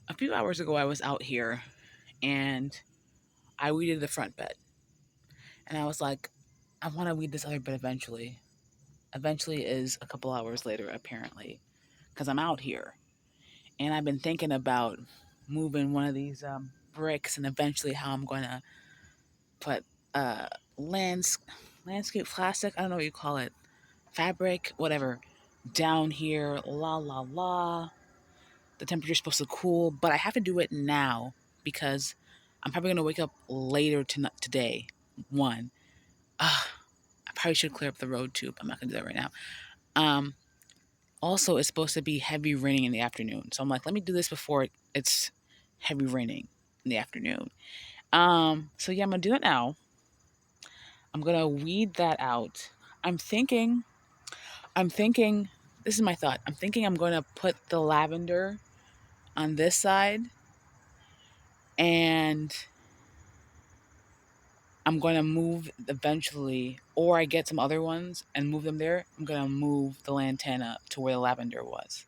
A few hours ago, I was out here and I weeded the front bed. And I was like, I want to weed this other bed eventually. Eventually is a couple hours later, apparently, because I'm out here. And I've been thinking about moving one of these bricks and eventually how I'm going to put uh, lands- landscape plastic, I don't know what you call it, fabric, whatever, down here. La la la. The temperature's supposed to cool, but I have to do it now because I'm probably gonna wake up later today. One, I probably should clear up the road too, but I'm not gonna do that right now. Um, Also, it's supposed to be heavy raining in the afternoon, so I'm like, let me do this before it's heavy raining in the afternoon. So yeah, I'm gonna do it now. I'm gonna weed that out. I'm thinking, I'm thinking. This is my thought. I'm thinking I'm gonna put the lavender on this side and I'm going to move eventually, or I get some other ones and move them there. I'm going to move the lantana to where the lavender was.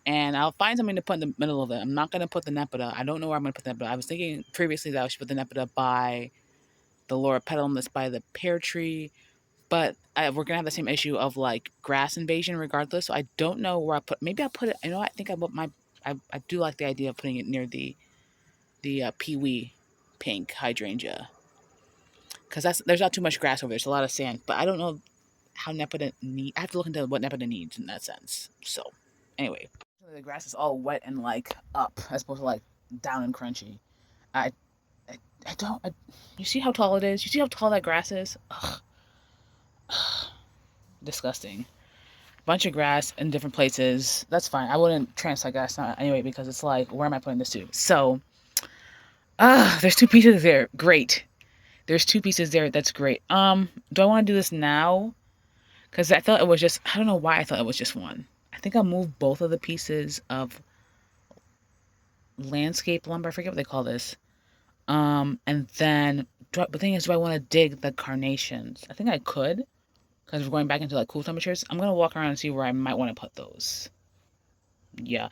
And I'll find something to put in the middle of it. I'm not going to put the nepeta. I don't know where I'm going to put the nepeta. I was thinking previously that I should put the nepeta by the Laura petalum that's by the pear tree. But we're going to have the same issue of like grass invasion regardless. So I don't know where I put. Maybe I'll put it. You know, I think I put my. I do like the idea of putting it near the peewee pink hydrangea because that's there's not too much grass over there. There's a lot of sand, but I don't know how Nepeta need. I have to look into what Nepeta needs in that sense. So, anyway, the grass is all wet and like up as opposed to like down and crunchy. I I, I don't. You see how tall it is? You see how tall that grass is? Ugh, disgusting. Bunch of grass in different places. That's fine. I wouldn't transplant grass anyway because it's like, where am I putting this to? So, there's two pieces there. Great. There's two pieces there. That's great. Do I want to do this now? Because I thought it was just, I don't know why I thought it was just one. I think I'll move both of the pieces of landscape lumber. I forget what they call this. And then, the thing is, do I want to dig the carnations? I think I could, because we're going back into like cool temperatures. I'm going to walk around and see where I might want to put those. Yeah.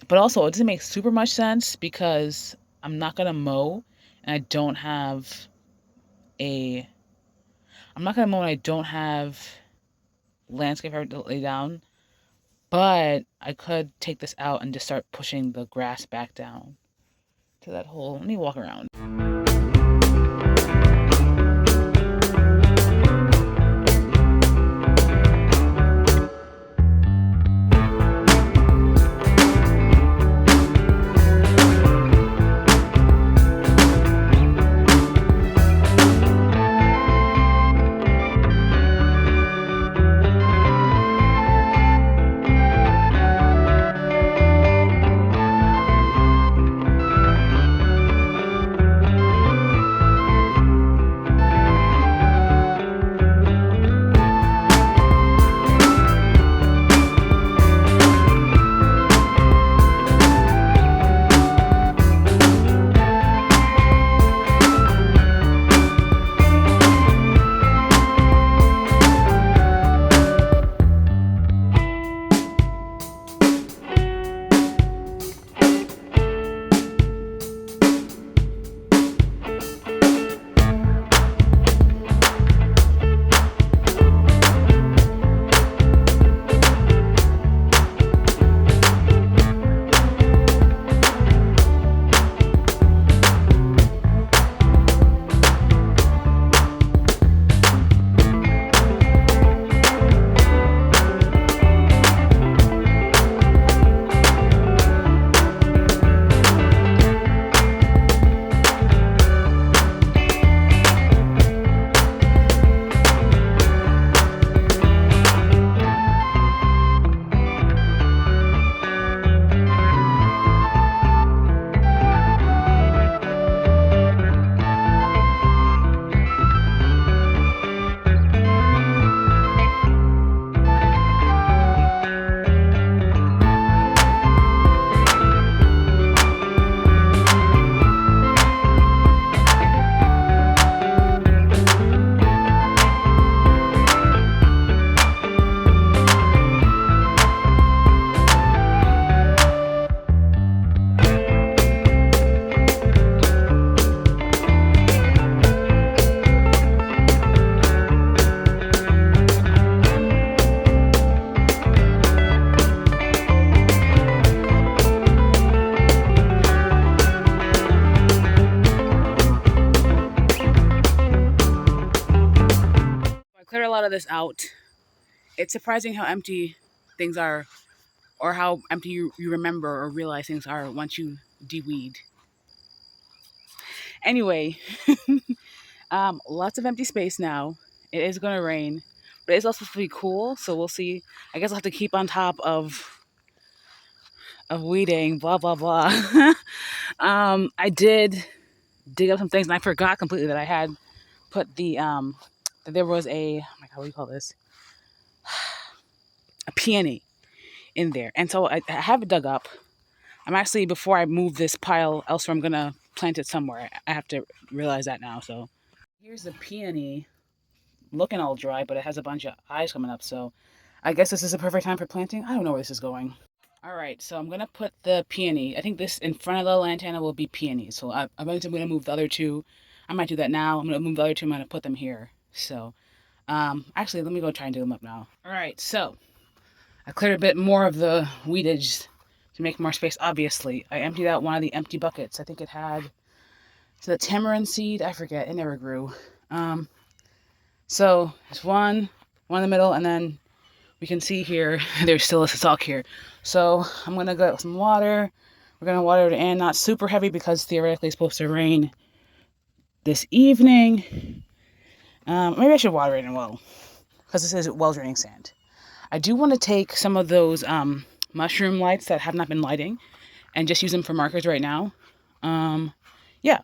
But also, it doesn't make super much sense because I'm not going to mow and I don't have a, I'm not going to mow and I don't have landscape to lay down. But I could take this out and just start pushing the grass back down to that hole. Let me walk around. lot of this out. It's surprising how empty things are, or how empty you remember or realize things are once you de-weed. Anyway, lots of empty space now. It is going to rain, but it's also supposed to be cool, so we'll see. I guess I'll have to keep on top of weeding, blah, blah, blah. I did dig up some things, and I forgot completely that I had put that there was oh my God, what do you call this? A peony in there. And so I have it dug up. I'm actually, before I move this pile elsewhere, I'm going to plant it somewhere. I have to realize that now. So here's the peony, looking all dry, but it has a bunch of eyes coming up. So I guess this is a perfect time for planting. I don't know where this is going. All right, so I'm going to put the peony. I think this in front of the lantana will be peonies. So I'm going to move the other two. I might do that now. I'm going to move the other two. I'm going to put them here. So actually, let me go try and dig them up now. All right, so I cleared a bit more of the weedage to make more space, obviously. I emptied out one of the empty buckets. I think it had the tamarind seed. I forget. It never grew. So there's one in the middle, and then we can see here, there's still a stalk here. So I'm going to get some water. We're going to water it in, not super heavy because theoretically it's supposed to rain this evening. Maybe I should water it in well, because this is well draining sand. I do want to take some of those mushroom lights that have not been lighting and just use them for markers right now. Yeah,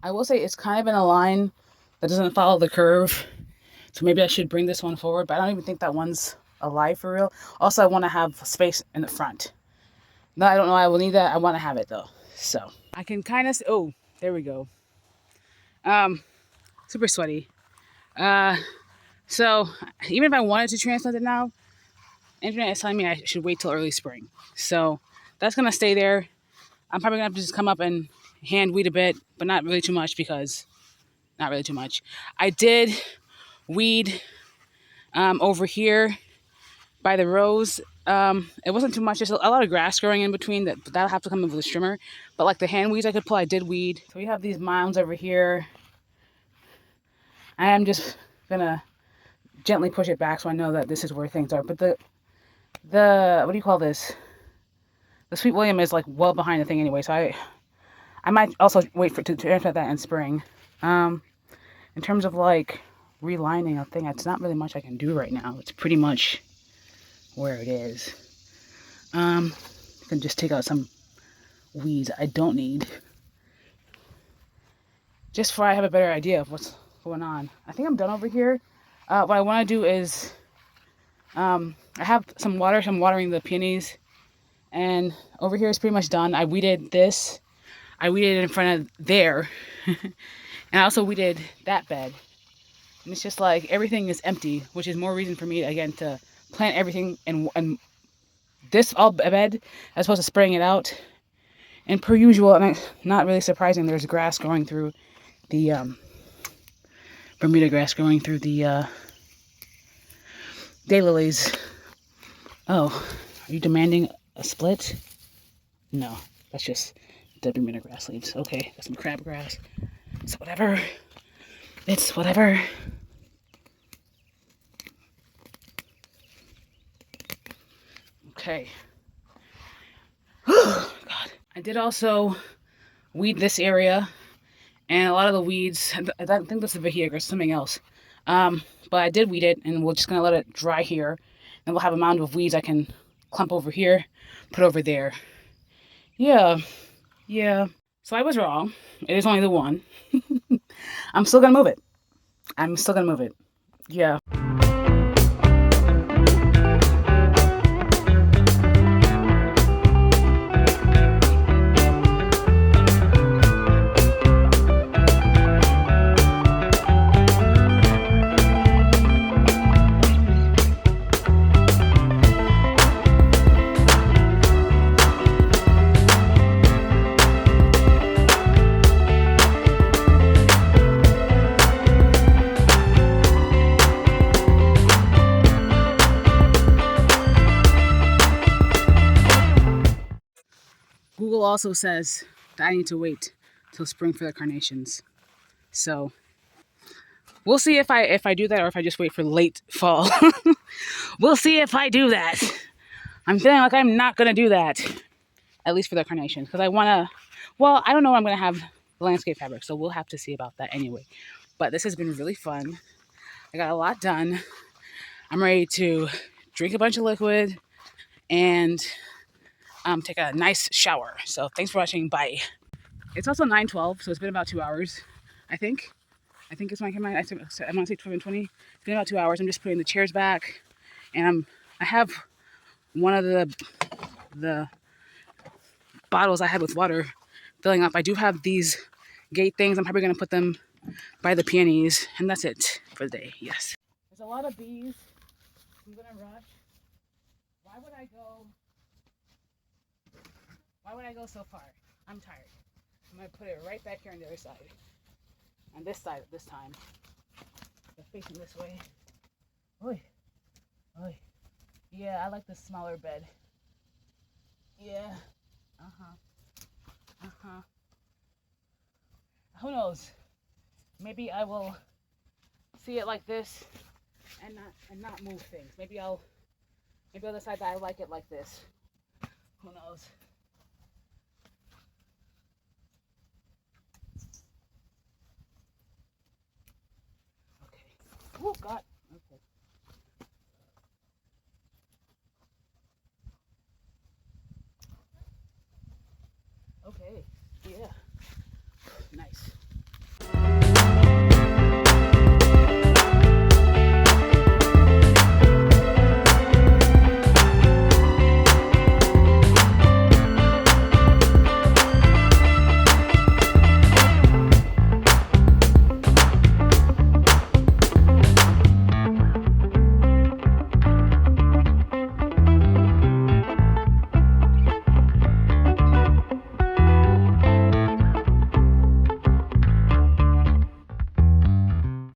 I will say it's kind of in a line that doesn't follow the curve. So maybe I should bring this one forward, but I don't even think that one's alive for real. Also, I want to have space in the front. No, I don't know I will need that. I want to have it though. So I can kind of, oh, there we go. Super sweaty. So even if I wanted to transplant it now, internet is telling me I should wait till early spring. So that's going to stay there. I'm probably going to have to just come up and hand weed a bit, but not really too much because, not really too much. I did weed over here by the rows. It wasn't too much, just a lot of grass growing in between. That'll have to come in with a trimmer. But like the hand weeds I could pull, I did weed. So we have these mounds over here. I am just gonna gently push it back so I know that this is where things are. But the what do you call this? The Sweet William is like well behind the thing anyway, so I might also wait to transplant that in spring. In terms of like relining a thing, it's not really much I can do right now. It's pretty much where it is. I can just take out some weeds I don't need, just so I have a better idea of what's going on. I think I'm done over here. What I want to do is I have some water, so I'm watering the peonies, and over here is pretty much done. I weeded this. I weeded it in front of there, and I also weeded that bed. And it's just like everything is empty, which is more reason for me again to plant everything in this all bed as opposed to spraying it out. And per usual, and not really surprising, there's grass growing through the Bermuda grass growing through the daylilies. Oh, are you demanding a split? No, that's just the Bermuda grass leaves. Okay, got some crabgrass. It's whatever. It's whatever. Okay. Oh, God. I did also weed this area, and a lot of the weeds, I don't think that's the Vihiga or something else. But I did weed it, and we're just going to let it dry here. And we'll have a mound of weeds I can clump over here, put over there. Yeah. So I was wrong. It is only the one. I'm still going to move it. Yeah. Google also says that I need to wait till spring for the carnations. So We'll see if I do that or if I just wait for late fall. We'll see if I do that. I'm feeling like I'm not gonna do that, at least for the carnations, because I wanna. Well, I don't know when I'm gonna have landscape fabric, so we'll have to see about that anyway. But this has been really fun. I got a lot done. I'm ready to drink a bunch of liquid and take a nice shower. So thanks for watching. Bye. It's also 9:12, so it's been about 2 hours, I think. I think it's my camera. I want to say 20. It's been about 2 hours. I'm just putting the chairs back, and I have one of the bottles I had with water filling up. I do have these gate things. I'm probably gonna put them by the peonies, and that's it for the day. Yes. There's a lot of bees. I'm gonna rush. Why would I go? Why would I go so far? I'm tired. I'm gonna put it right back here on the other side. On this side this time. They're facing this way. Oi. Oi. Yeah, I like the smaller bed. Yeah. Uh-huh. Who knows? Maybe I will see it like this and not move things. Maybe I'll decide that I like it like this. Who knows? Okay. Oh God. Okay. Okay. Yeah.